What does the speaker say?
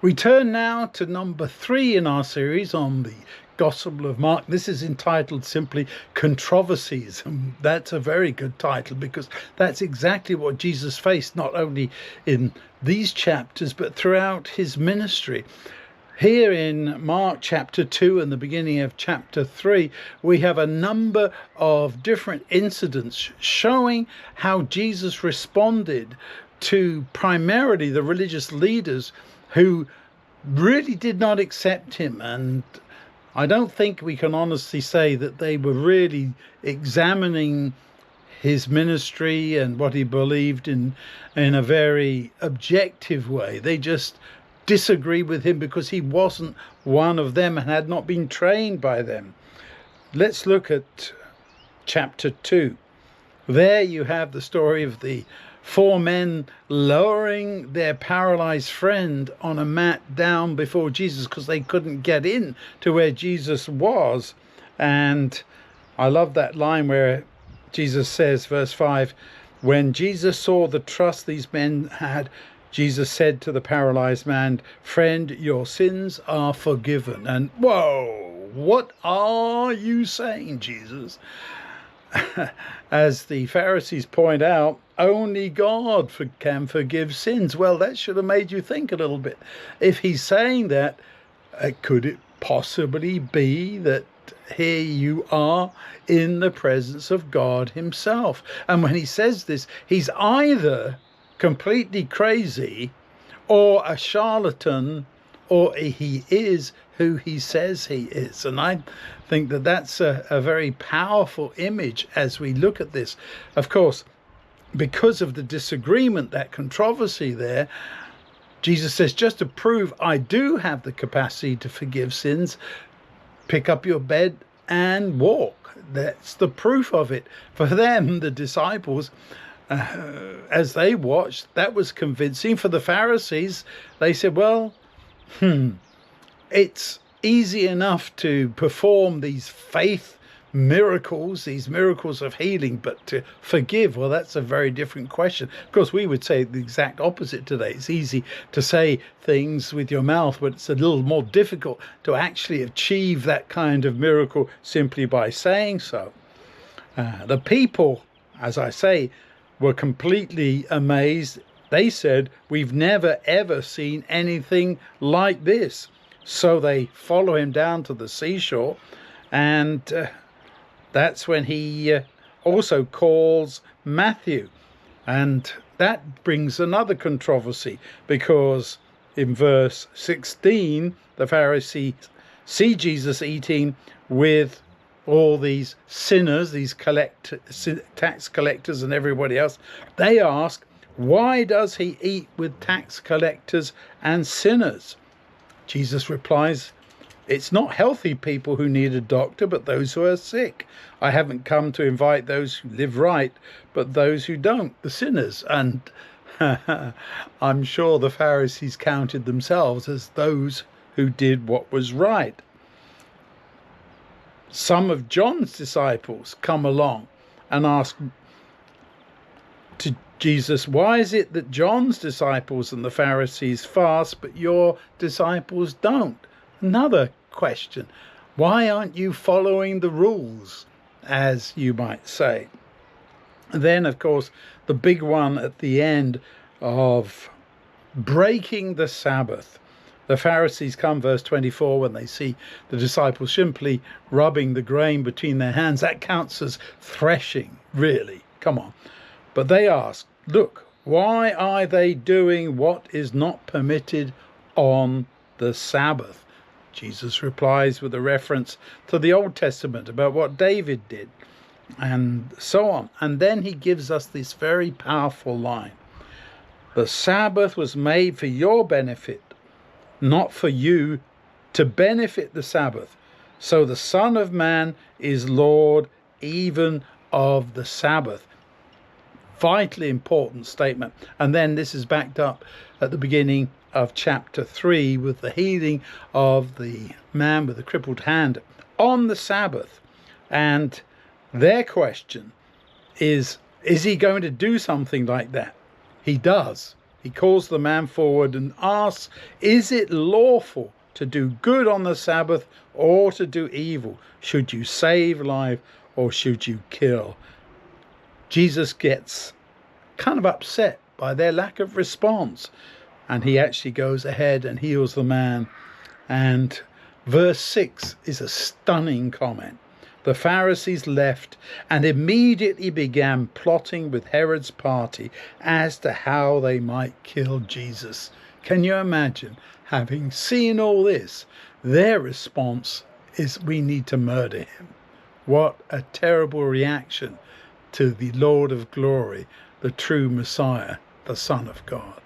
We turn now to number 3 in our series on the Gospel of Mark. This is entitled simply Controversies. And that's a very good title because that's exactly what Jesus faced, not only in these chapters, but throughout his ministry. Here in Mark chapter 2 and the beginning of chapter 3, we have a number of different incidents showing how Jesus responded to primarily the religious leaders who really did not accept him. And I don't think we can honestly say that they were really examining his ministry and what he believed in a very objective way. They just disagree with him because he wasn't one of them and had not been trained by them. Let's look at chapter 2. There you have the story of the 4 men lowering their paralyzed friend on a mat down before Jesus because they couldn't get in to where Jesus was. And I love that line where Jesus says, verse 5, when Jesus saw the trust these men had, Jesus said to the paralyzed man, "Friend, your sins are forgiven." And whoa, what are you saying, Jesus? As the Pharisees point out, only God can forgive sins. Well, that should have made you think a little bit. If he's saying that, could it possibly be that here you are in the presence of God himself? And when he says this, he's either completely crazy or a charlatan, or he is who he says he is. And I think that that's a very powerful image as we look at this. Of course, because of the disagreement, that controversy there, Jesus says, just to prove I do have the capacity to forgive sins, pick up your bed and walk. That's the proof of it. For them, the disciples, as they watched, that was convincing. For the Pharisees, they said, well, it's easy enough to perform these faith miracles, these miracles of healing, but to forgive, well, that's a very different question. Of course, we would say the exact opposite today. It's easy to say things with your mouth, but it's a little more difficult to actually achieve that kind of miracle simply by saying so. The people, as I say, were completely amazed. They said, we've never ever seen anything like this. So they follow him down to the seashore, and that's when he also calls Matthew. And that brings another controversy, because in verse 16, the Pharisees see Jesus eating with all these sinners, these tax collectors and everybody else. They ask, why does he eat with tax collectors and sinners? Jesus replies, it's not healthy people who need a doctor, but those who are sick. I haven't come to invite those who live right, but those who don't, the sinners. And I'm sure the Pharisees counted themselves as those who did what was right. Some of John's disciples come along and ask to Jesus, why is it that John's disciples and the Pharisees fast, but your disciples don't? Another question. Why aren't you following the rules, as you might say? Then, of course, the big one at the end of breaking the Sabbath. The Pharisees come, verse 24, when they see the disciples simply rubbing the grain between their hands. That counts as threshing, really. Come on. But they ask, look, why are they doing what is not permitted on the Sabbath? Jesus replies with a reference to the Old Testament about what David did, and so on. And then he gives us this very powerful line. The Sabbath was made for your benefit, not for you to benefit the Sabbath. So the Son of Man is Lord even of the Sabbath. Vitally important statement. And then this is backed up at the beginning of chapter 3 with the healing of the man with the crippled hand on the Sabbath. And their question is he going to do something like that? He does. He calls the man forward and asks, is it lawful to do good on the Sabbath or to do evil? Should you save life or should you kill? Jesus gets kind of upset by their lack of response, and he actually goes ahead and heals the man. And verse 6 is a stunning comment. The Pharisees left and immediately began plotting with Herod's party as to how they might kill Jesus. Can you imagine? Having seen all this, their response is, we need to murder him. What a terrible reaction to the Lord of glory, the true Messiah, the Son of God.